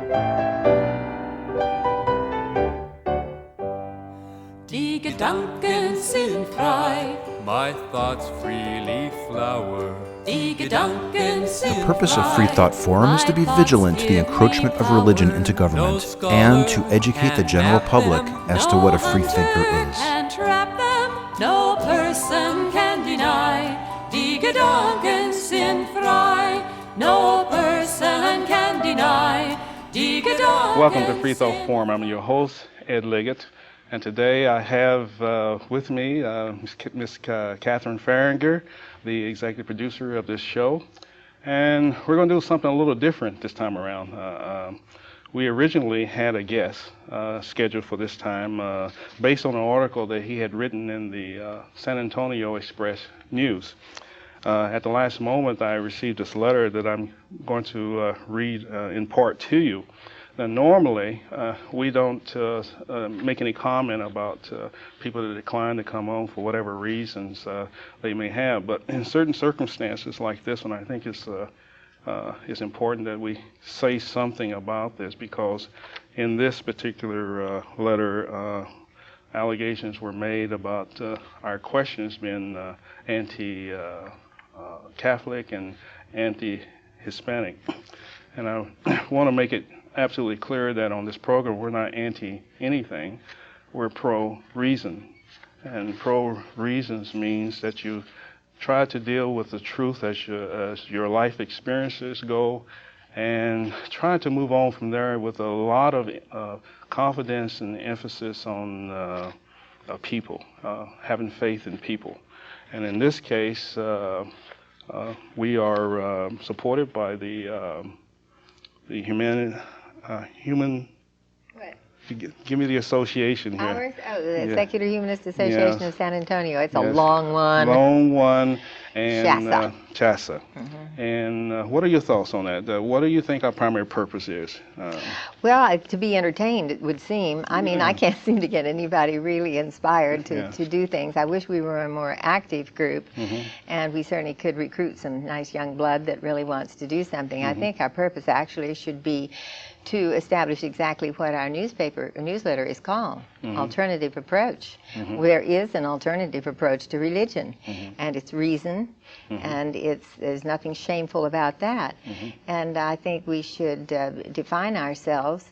Die Gedanken sind frei. My thoughts freely flower. Die Gedanken sind The purpose of Freethought Forum is to be vigilant to the encroachment of religion into government and to educate the general public as to what a freethinker is. No person can deny. Die Gedanken sind frei. No person can deny. Die Gedanken. Welcome to Freethought Forum. I'm your host, Ed Liggett. And today I have with me Miss Catherine Fahringer, the executive producer of this show. And we're going to do something a little different this time around. We originally had a guest scheduled for this time based on an article that he had written in the San Antonio Express News. At the last moment, I received this letter that I'm going to read in part to you. Now, normally, we don't make any comment about people that decline to come on for whatever reasons they may have. But in certain circumstances like this one, I think it's important that we say something about this, because in this particular letter, allegations were made about our questions being anti-Catholic and anti-Hispanic. And I want to make it absolutely clear that on this program we're not anti-anything, we're pro-reason. And pro-reasons means that you try to deal with the truth as your life experiences go, and try to move on from there with a lot of confidence and emphasis on people, having faith in people. And in this case, we are supported by the human. What? Give me the association here. Ours? Oh, the Secular Humanist Association of San Antonio. It's a long one. Long one. And CHASA. Mm-hmm. And what are your thoughts on that? What do you think our primary purpose is? Well, to be entertained, it would seem. I mean, I can't seem to get anybody really inspired to do things. I wish we were a more active group, and we certainly could recruit some nice young blood that really wants to do something. I think our purpose actually should be to establish exactly what our newsletter is called, alternative approach. There is an alternative approach to religion, and it's reason, and there's nothing shameful about that. And I think we should define ourselves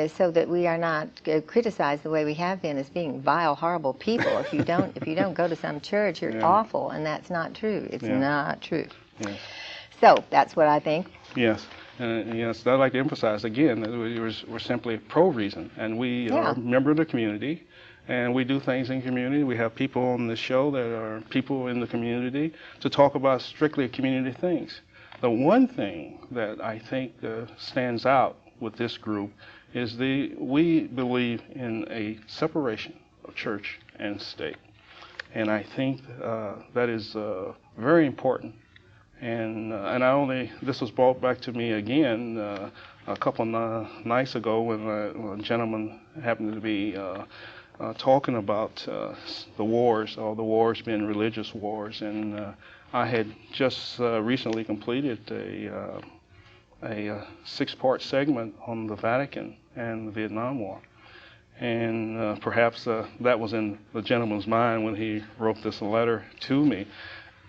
so that we are not criticized the way we have been as being vile, horrible people. If you don't go to some church, you're awful, and that's not true. It's not true. So that's what I think. Yes. Yes, I'd like to emphasize again that we're simply pro-reason, and we are a member of the community, and we do things in community. We have people on the show that are people in the community to talk about strictly community things. The one thing that I think stands out with this group is we believe in a separation of church and state, and I think that is very important. And this was brought back to me again a couple nights ago when a gentleman happened to be talking about the wars being religious wars, and I had just recently completed a 6-part segment on the Vatican and the Vietnam War, and perhaps that was in the gentleman's mind when he wrote this letter to me.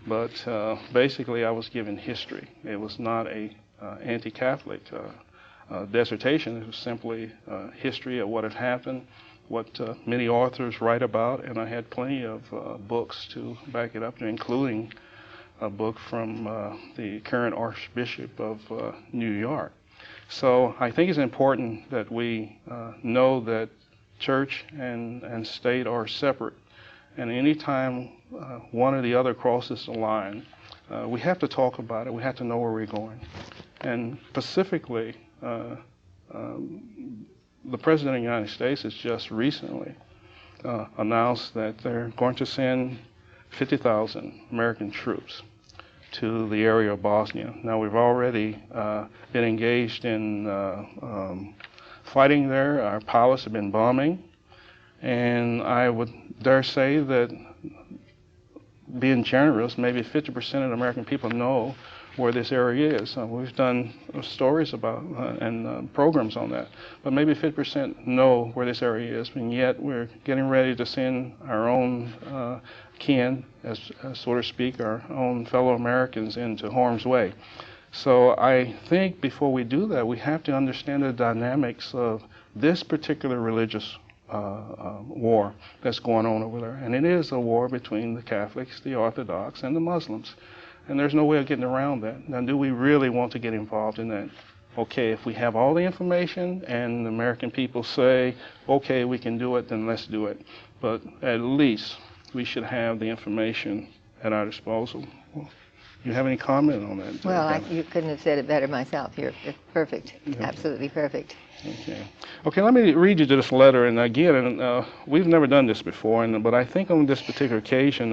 But basically, I was given history. It was not a anti-Catholic dissertation. It was simply history of what had happened, what many authors write about, and I had plenty of books to back it up, including a book from the current Archbishop of New York. So I think it's important that we know that church and state are separate. And anytime one or the other crosses the line, we have to talk about it. We have to know where we're going. And specifically, the President of the United States has just recently announced that they're going to send 50,000 American troops to the area of Bosnia. Now, we've already been engaged in fighting there. Our pilots have been bombing. And I would dare say that, being generous, maybe 50% of the American people know where this area is. We've done stories about and programs on that, but maybe 50% know where this area is, and yet we're getting ready to send our own kin, as so to speak, our own fellow Americans into harm's way. So I think before we do that, we have to understand the dynamics of this particular religious war that's going on over there. And it is a war between the Catholics, the Orthodox, and the Muslims. And there's no way of getting around that. Now, do we really want to get involved in that? Okay, if we have all the information and the American people say, okay, we can do it, then let's do it. But at least we should have the information at our disposal. You have any comment on that? Well, you couldn't have said it better myself. You're perfect, Okay. Absolutely perfect. Okay, let me read you this letter, and again, we've never done this before, but I think on this particular occasion,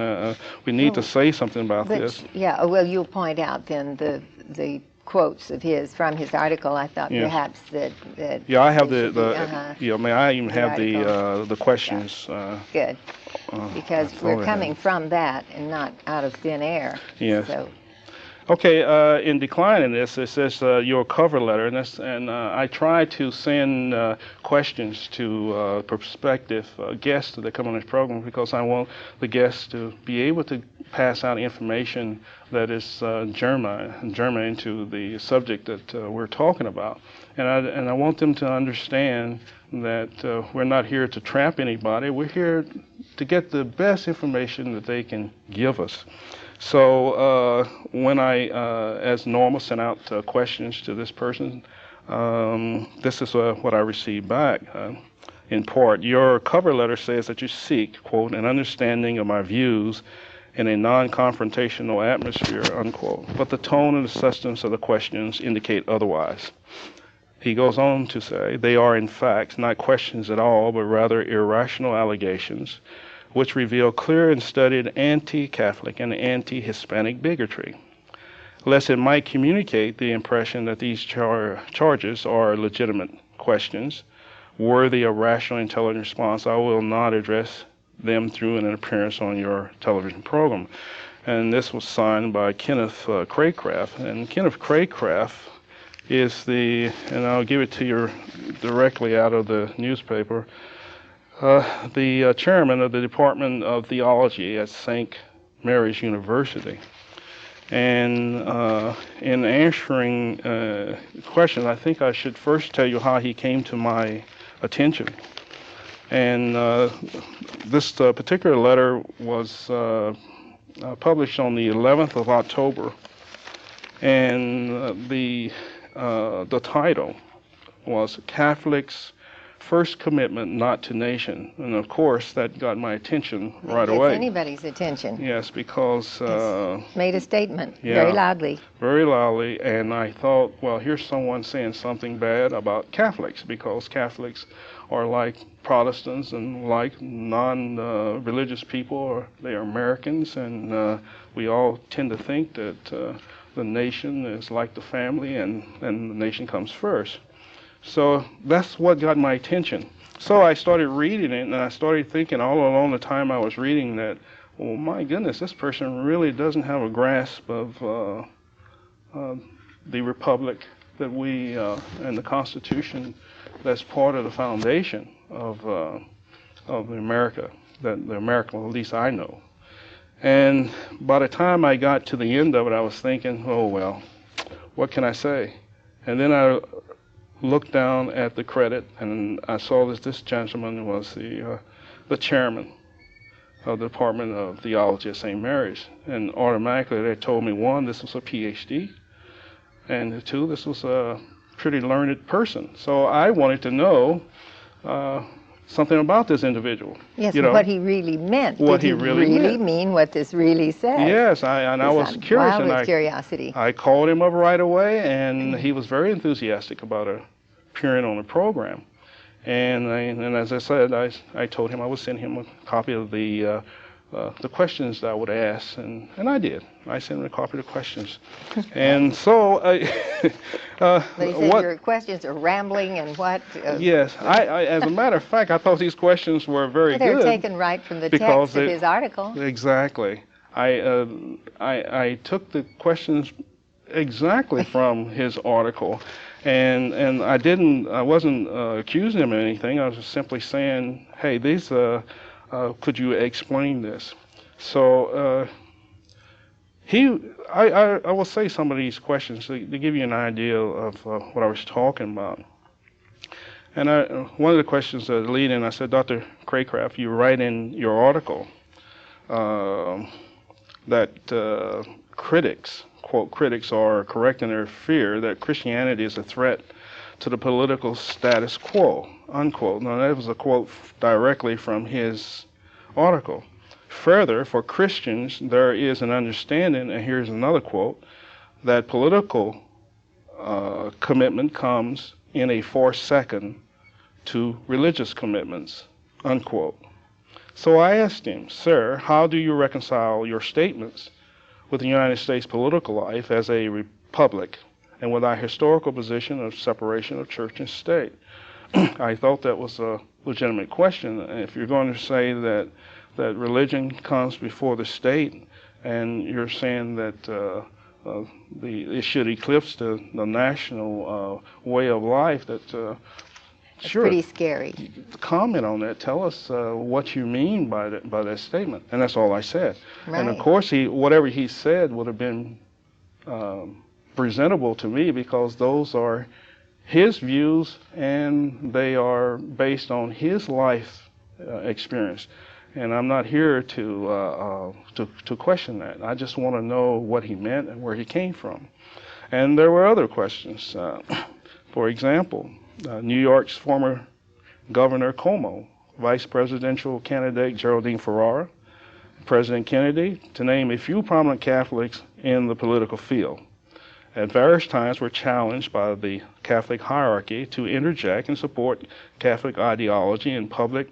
we need to say something about this. Yeah, well, you'll point out then the quotes of his from his article. I thought perhaps that yeah, I have may I even the have article. the questions. Good, because we're coming from that and not out of thin air. Yes. So. Okay, in declining this, it says your cover letter, and I try to send questions to prospective guests that come on this program because I want the guests to be able to pass out information that is germane to the subject that we're talking about, and I want them to understand that we're not here to trap anybody. We're here to get the best information that they can give us. So when I, as normal, sent out questions to this person, this is what I received back. In part, your cover letter says that you seek, quote, an understanding of my views in a non-confrontational atmosphere, unquote. But the tone and the substance of the questions indicate otherwise. He goes on to say, they are in fact not questions at all, but rather irrational allegations, which reveal clear and studied anti-Catholic and anti-Hispanic bigotry. Lest it might communicate the impression that these charges are legitimate questions, worthy of rational, intelligent response, I will not address them through an appearance on your television program. And this was signed by Kenneth Craycraft. And Kenneth Craycraft is and I'll give it to you directly out of the newspaper, the chairman of the Department of Theology at St. Mary's University. And in answering questions, I think I should first tell you how he came to my attention. And this particular letter was published on the 11th of October. And the title was Catholics' First Commitment Not to Nation. And of course, that got my attention right away. Gets anybody's attention. Yes, because... made a statement yeah, very loudly. Very loudly, and I thought, well, here's someone saying something bad about Catholics, because Catholics are like Protestants and like non-religious people, or they are Americans, and we all tend to think that the nation is like the family, and the nation comes first. So that's what got my attention. So I started reading it, and I started thinking all along the time I was reading that, oh my goodness, this person really doesn't have a grasp of the republic that we, and the Constitution that's part of the foundation of America, that the America, at least I know. And by the time I got to the end of it, I was thinking, oh well, what can I say? And then I looked down at the credit, and I saw that this gentleman was the chairman of the Department of Theology at St. Mary's. And automatically they told me, one, this was a PhD, and two, this was a pretty learned person. So I wanted to know something about this individual. Yes, what he really meant. What Did he really mean what this really said? Yes, I was curious. Wild with curiosity. I called him up right away, and he was very enthusiastic about appearing on the program. And as I said, I told him I would send him a copy of the questions that I would ask, and I did. I sent him a copy of the questions. And so, but he said your questions are rambling and what? Yes, I as a matter of fact, I thought these questions were very good. They're taken right from the text of his article. Exactly. I took the questions exactly from his article. And I wasn't accusing him of anything. I was just simply saying, hey, these, could you explain this? So I will say some of these questions to give you an idea of what I was talking about. And one of the questions that lead in, I said, Dr. Craycraft, you write in your article that critics, quote, critics are correct in their fear that Christianity is a threat to the political status quo, unquote. Now, that was a quote directly from his article. Further, for Christians, there is an understanding, and here's another quote, that political commitment comes in a 4-second to religious commitments, unquote. So I asked him, sir, how do you reconcile your statements with the United States political life as a republic and with our historical position of separation of church and state? I thought that was a legitimate question. If you're going to say that religion comes before the state, and you're saying that it should eclipse the national way of life, that's sure, pretty scary. Comment on that. Tell us what you mean by that statement. And that's all I said. Right. And of course, whatever he said would have been presentable to me, because those are his views and they are based on his life experience. And I'm not here to question that. I just want to know what he meant and where he came from. And there were other questions. For example, New York's former Governor Cuomo, vice presidential candidate Geraldine Ferrara, President Kennedy, to name a few prominent Catholics in the political field, at various times were challenged by the Catholic hierarchy to interject and support Catholic ideology in public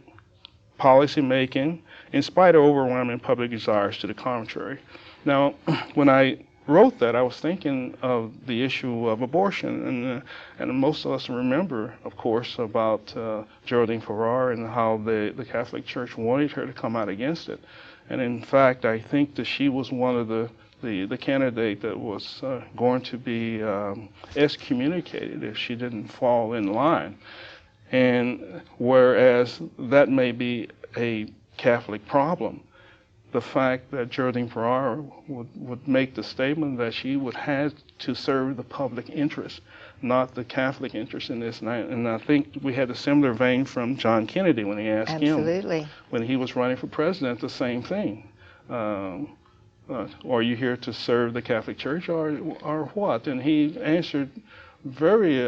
policy making, in spite of overwhelming public desires to the contrary. Now, when I wrote that, I was thinking of the issue of abortion, and most of us remember, of course, about Geraldine Ferrara and how the Catholic Church wanted her to come out against it. And in fact, I think that she was one of the candidate that was going to be excommunicated if she didn't fall in line. And whereas that may be a Catholic problem, the fact that Geraldine Ferrara would make the statement that she would have to serve the public interest, not the Catholic interest in this. And I think we had a similar vein from John Kennedy when he asked Absolutely. him, when he was running for president, the same thing. Are you here to serve the Catholic Church or what? And he answered very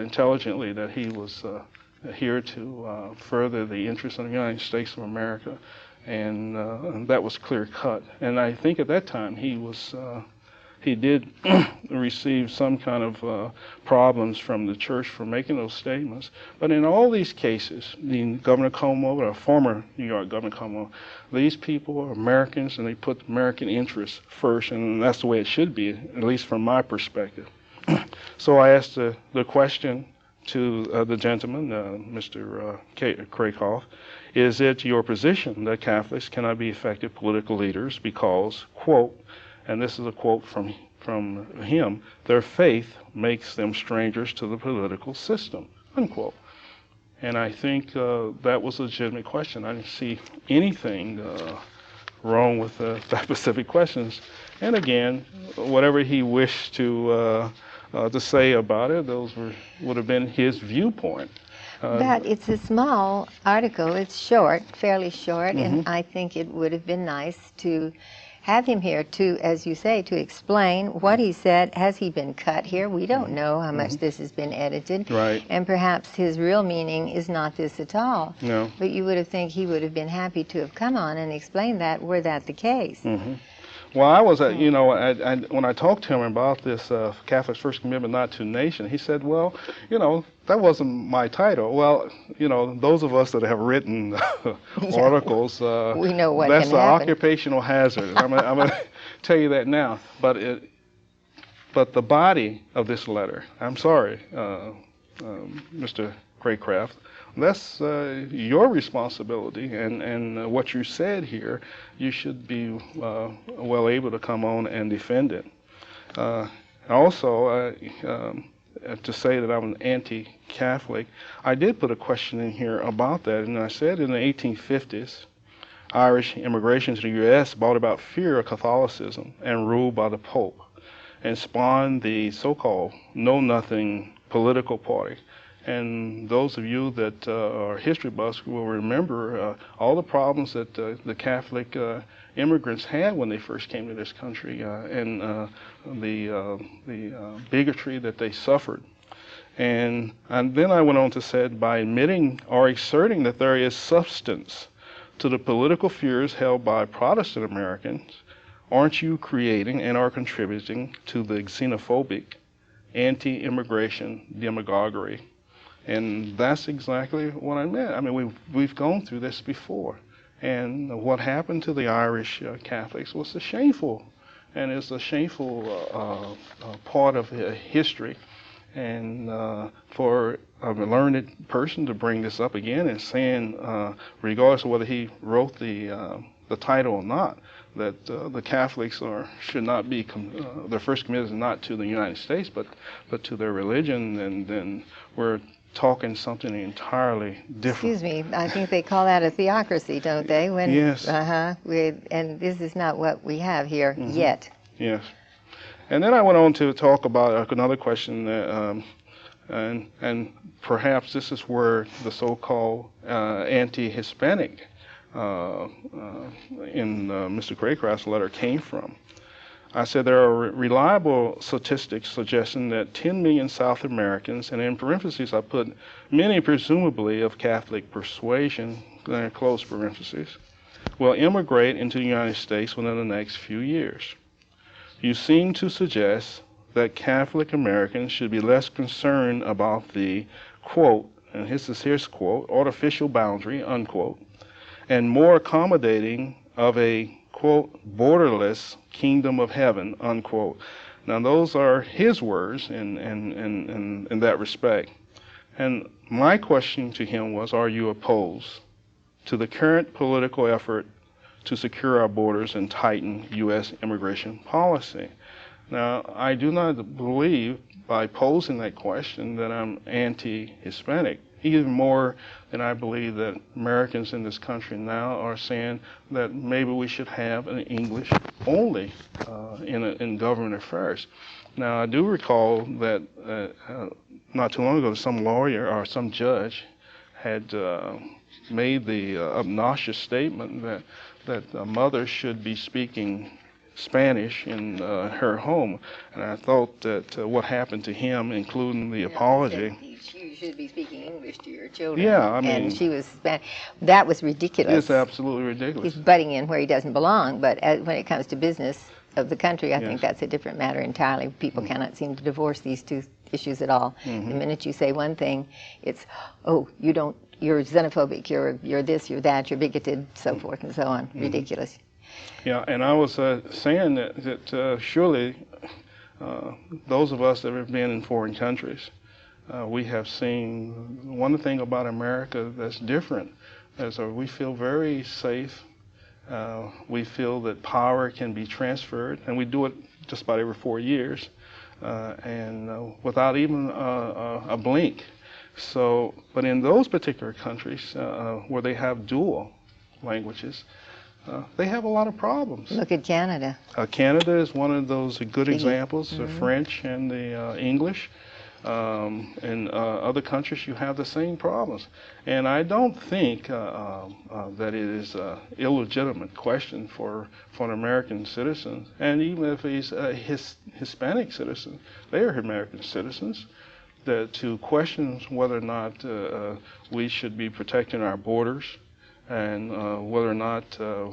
intelligently that he was here to further the interests of the United States of America. And that was clear cut. And I think at that time he did receive some kind of problems from the church for making those statements. But in all these cases, Governor Cuomo, or former New York Governor Cuomo, these people are Americans and they put American interests first, and that's the way it should be, at least from my perspective. So I asked the question to the gentleman, Mr. Craycraft, is it your position that Catholics cannot be effective political leaders because, quote, and this is a quote from him, their faith makes them strangers to the political system, unquote. And I think that was a legitimate question. I didn't see anything wrong with that specific questions. And again, whatever he wished to say about it, those would have been his viewpoint. But it's a small article. It's short, fairly short, and I think it would have been nice to have him here to, as you say, to explain what he said. Has he been cut here? We don't know how much this has been edited. Right. And perhaps his real meaning is not this at all. No. But you would have think he would have been happy to have come on and explained that, were that the case. Well, I was, when I talked to him about this Catholic's First Commitment Not to Nation, he said, well, that wasn't my title. Well, those of us that have written articles, we know what that's can an happen. occupational hazard. I'm going to tell you that now. But the body of this letter, I'm sorry, Mr. Craycraft, that's your responsibility, and what you said here, you should be well able to come on and defend it. Also, to say that I'm an anti-Catholic, I did put a question in here about that, and I said in the 1850s, Irish immigration to the U.S. brought about fear of Catholicism and rule by the Pope, and spawned the so-called Know-Nothing political party. And those of you that are history buffs will remember all the problems that the Catholic immigrants had when they first came to this country, and the bigotry that they suffered. And then I went on to say, by admitting or asserting that there is substance to the political fears held by Protestant Americans, aren't you creating and are contributing to the xenophobic, anti-immigration demagoguery? And that's exactly what I meant. I mean, we've gone through this before. And what happened to the Irish Catholics was shameful, and it's a shameful part of history. And for a learned person to bring this up again and saying, regardless of whether he wrote the title or not, that the Catholics should not be, their first commitment is not to the United States, but to their religion, and then we're talking something entirely different. Excuse me, I think they call that a theocracy, don't they? When, yes. And this is not what we have here yet. Yes. And then I went on to talk about another question, that, and perhaps this is where the so-called anti-Hispanic in Mr. Craycraft's letter came from. I said there are reliable statistics suggesting that 10 million South Americans, and in parentheses I put many presumably of Catholic persuasion, close parentheses, will immigrate into the United States within the next few years. You seem to suggest that Catholic Americans should be less concerned about the, quote, and here's quote, artificial boundary, unquote, and more accommodating of a, quote, borderless kingdom of heaven, unquote. Now those are his words in that respect. And my question to him was, are you opposed to the current political effort to secure our borders and tighten U.S. immigration policy? Now, I do not believe by posing that question that I'm anti-Hispanic, even more than I believe that Americans in this country now are saying that maybe we should have an English only in government affairs. Now, I do recall that not too long ago, some lawyer or some judge had made the obnoxious statement that a mother should be speaking Spanish in her home, and I thought that what happened to him, including the apology. You should be speaking English to your children. Yeah, I mean, and she was Spanish. That was ridiculous. It's absolutely ridiculous. He's butting in where he doesn't belong. But when it comes to business of the country, I think that's a different matter entirely. People cannot seem to divorce these two issues at all. The minute you say one thing, it's, oh, you're xenophobic, you're this, you're that, you're bigoted, so forth and so on. Ridiculous. Yeah, and I was saying that surely those of us that have been in foreign countries, we have seen one thing about America that's different, is we feel very safe. We feel that power can be transferred, and we do it just about every 4 years, and without even a blink. So, but in those particular countries where they have dual languages, they have a lot of problems. Look at Canada. Canada is one of those good examples, the French and the English. In other countries, you have the same problems. And I don't think that it is an illegitimate question for an American citizen. And even if he's a Hispanic citizen, they are American citizens. To question whether or not we should be protecting our borders, and whether or not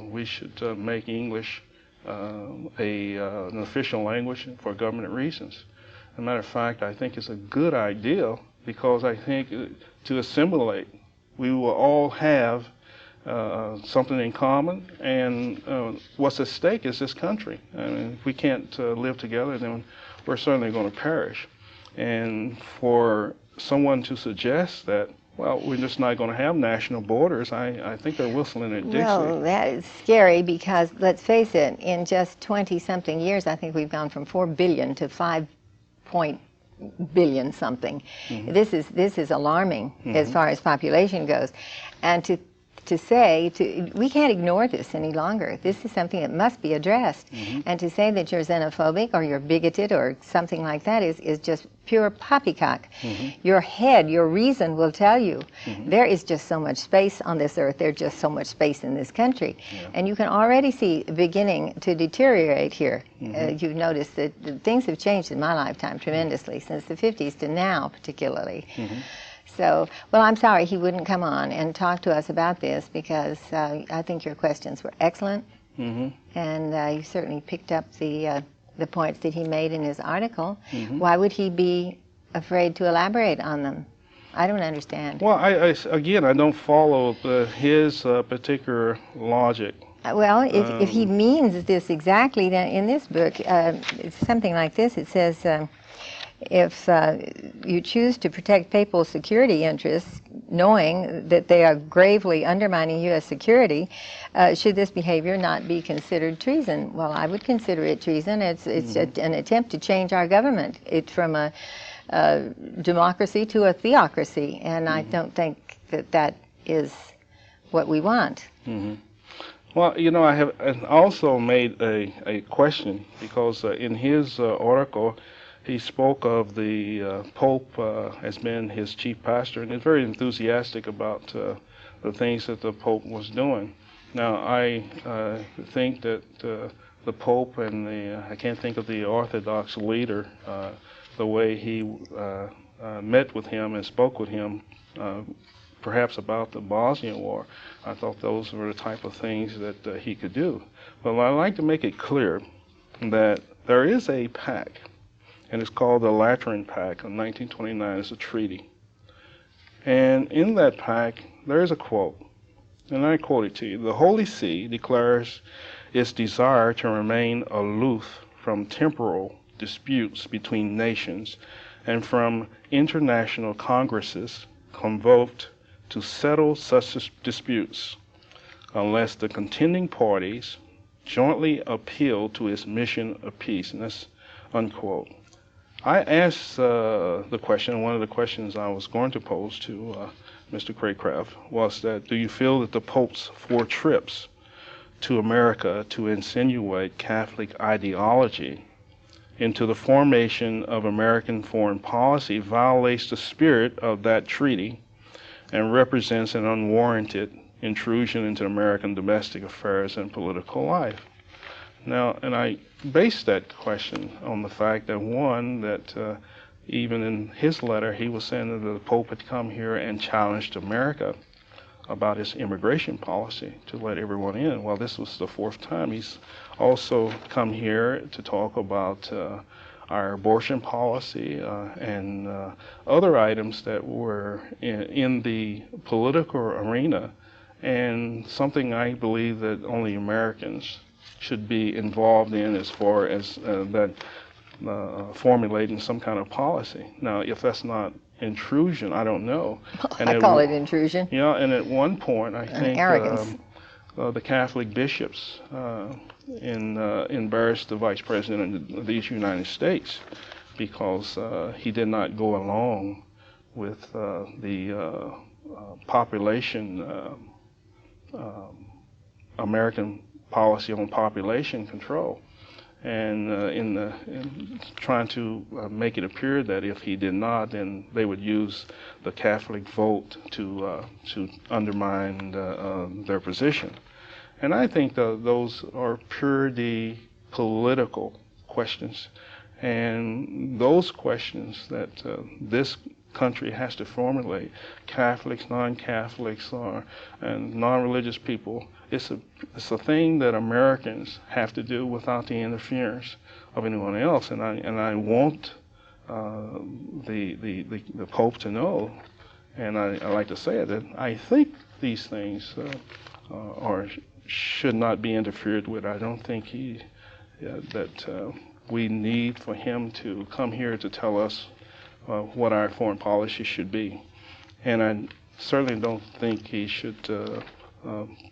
we should make English an official language for government reasons. As a matter of fact, I think it's a good idea, because I think to assimilate, we will all have something in common, and what's at stake is this country. I mean, if we can't live together, then we're certainly going to perish. And for someone to suggest that, well, we're just not going to have national borders, I think they're whistling at Dixie. Well, that is scary, because let's face it, in just 20-something years, I think we've gone from 4 billion to 5 point billion something. This is alarming as far as population goes, and to say we can't ignore this any longer. This is something that must be addressed, and to say that you're xenophobic or you're bigoted or something like that is just pure poppycock. Your head, your reason will tell you there is just so much space on this earth. There's just so much space in this country, and you can already see beginning to deteriorate here. You've noticed that things have changed in my lifetime tremendously since the 50s to now, particularly. So, well, I'm sorry he wouldn't come on and talk to us about this, because I think your questions were excellent, and you certainly picked up the points that he made in his article. Why would he be afraid to elaborate on them? I don't understand. Well, again, I don't follow his particular logic. Well, if he means this exactly, then in this book, it's something like this. It says, if you choose to protect papal security interests, knowing that they are gravely undermining U.S. security, should this behavior not be considered treason? Well, I would consider it treason. It's an attempt to change our government. It's from a democracy to a theocracy, and I don't think that is what we want. Well, you know, I have also made a question, because in his article, he spoke of the Pope as being his chief pastor, and he's very enthusiastic about the things that the Pope was doing. Now, I think that the Pope and I can't think of the Orthodox leader, the way he met with him and spoke with him, perhaps about the Bosnian War. I thought those were the type of things that he could do. But I'd like to make it clear that there is a pact, and it's called the Lateran Pact of 1929. It's a treaty. And in that pact, there is a quote, and I quote it to you. The Holy See declares its desire to remain aloof from temporal disputes between nations and from international congresses convoked to settle such disputes, unless the contending parties jointly appeal to its mission of peace. And that's unquote. I asked the question, one of the questions I was going to pose to Mr. Craycraft was that, do you feel that the Pope's 4 trips to America to insinuate Catholic ideology into the formation of American foreign policy violates the spirit of that treaty and represents an unwarranted intrusion into American domestic affairs and political life? Now, and I based that question on the fact that, one, that even in his letter, he was saying that the Pope had come here and challenged America about his immigration policy to let everyone in. Well, this was the 4th time. He's also come here to talk about our abortion policy and other items that were in the political arena, and something I believe that only Americans should be involved in, as far as formulating some kind of policy. Now, if that's not intrusion, I don't know. And I call it intrusion. Yeah, and at one point, I think arrogance. The Catholic bishops embarrassed the Vice President of these United States because he did not go along with the population, American policy on population control, and in trying to make it appear that if he did not, then they would use the Catholic vote to undermine their position. And I think those are purely political questions, and those questions that this country has to formulate, Catholics, non-Catholics, and non-religious people, it's a thing that Americans have to do without the interference of anyone else. And I want the Pope to know, and I like to say it, that I think these things should not be interfered with. I don't think that we need for him to come here to tell us what our foreign policy should be. And I certainly don't think he should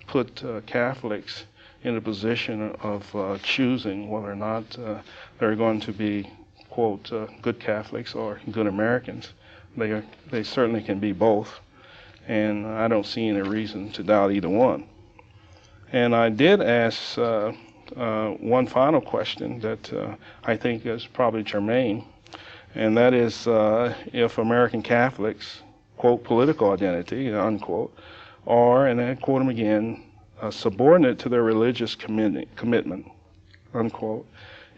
put Catholics in a position of choosing whether or not they're going to be quote, good Catholics or good Americans. They certainly can be both, and I don't see any reason to doubt either one. And I did ask one final question that I think is probably germane, and that is if American Catholics, quote, political identity, unquote, are, and I quote them again, subordinate to their religious commitment, unquote,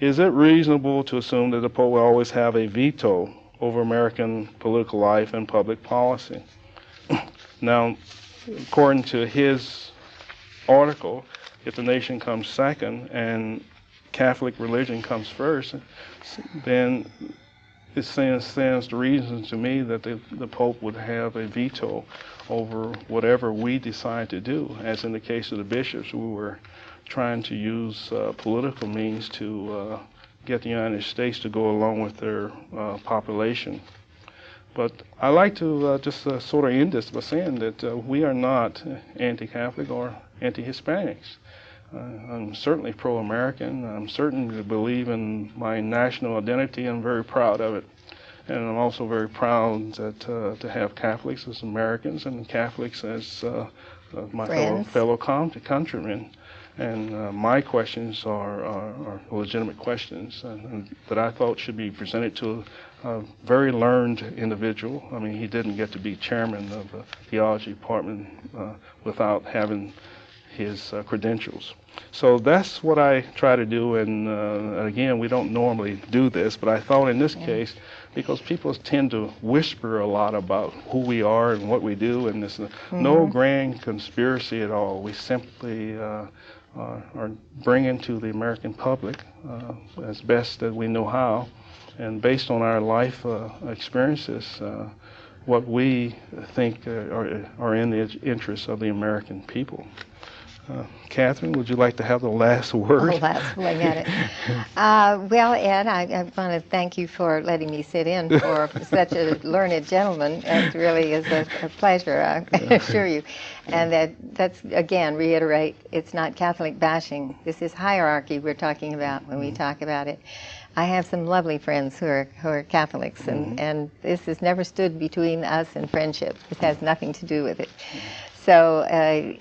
is it reasonable to assume that the Pope will always have a veto over American political life and public policy? Now, according to his article, if the nation comes second and Catholic religion comes first, then it stands to reason to me that the Pope would have a veto over whatever we decide to do. As in the case of the bishops, we were trying to use political means to get the United States to go along with their population. But I like to just sort of end this by saying that we are not anti-Catholic or anti-Hispanics. I'm certainly pro-American. I'm certainly believe in my national identity. I'm very proud of it. And I'm also very proud that, to have Catholics as Americans and Catholics as my fellow countrymen. And my questions are legitimate questions that I thought should be presented to a very learned individual. I mean, he didn't get to be chairman of the theology department without having his credentials. So that's what I try to do, and again, we don't normally do this, but I thought in this case, because people tend to whisper a lot about who we are and what we do, and there's no grand conspiracy at all. We simply are bringing to the American public as best that we know how, and based on our life experiences, what we think are in the interests of the American people. Catherine, would you like to have the last word? Oh, last swing at it. Well, Ed, I want to thank you for letting me sit in for such a learned gentleman. It really is a pleasure, I assure you. And that's, again, reiterate, it's not Catholic bashing. This is hierarchy we're talking about when we talk about it. I have some lovely friends who are Catholics, and this has never stood between us and friendship. This has nothing to do with it. So I'm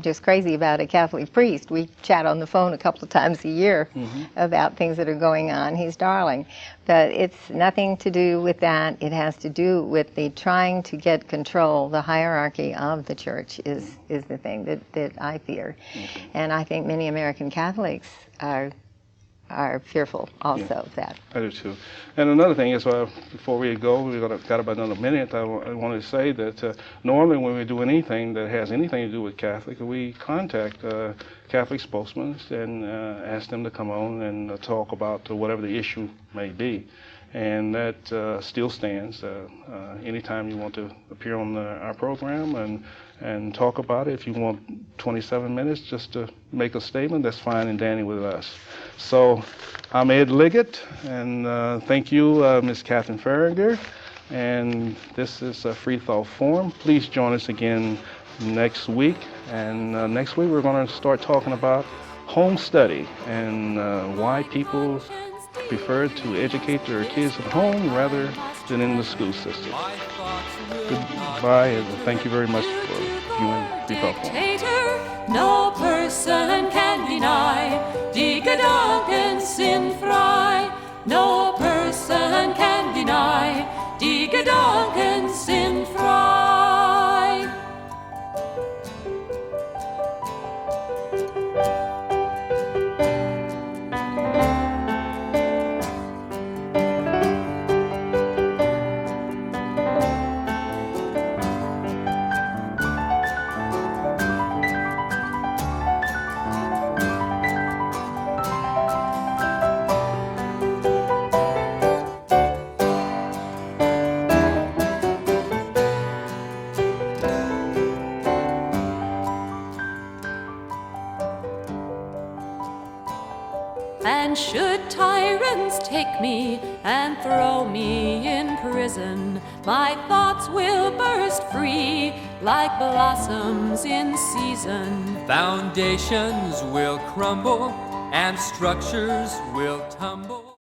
just crazy about a Catholic priest. We chat on the phone a couple of times a year about things that are going on. He's darling. But it's nothing to do with that. It has to do with the trying to get control. The hierarchy of the church is the thing that I fear. And I think many American Catholics are fearful also of that. I do too. And another thing is, before we go, we've got about another minute, I wanted to say that normally when we do anything that has anything to do with Catholic, we contact Catholic spokesmen and ask them to come on and talk about whatever the issue may be. And that still stands. Anytime you want to appear on our program and talk about it, if you want 27 minutes just to make a statement, that's fine and dandy with us. So I'm Ed Liggett, and thank you, Ms. Catherine Fahringer. And this is a Freethought Forum. Please join us again next week. And next week we're going to start talking about home study and why people prefer to educate their kids at home rather than in the school system. Goodbye, and thank you very much for viewing Freethought Forum. No person can deny die Gedanken sind frei. No person can deny die Gedanken sind frei. And should tyrants take me and throw me in prison, my thoughts will burst free like blossoms in season. Foundations will crumble and structures will tumble.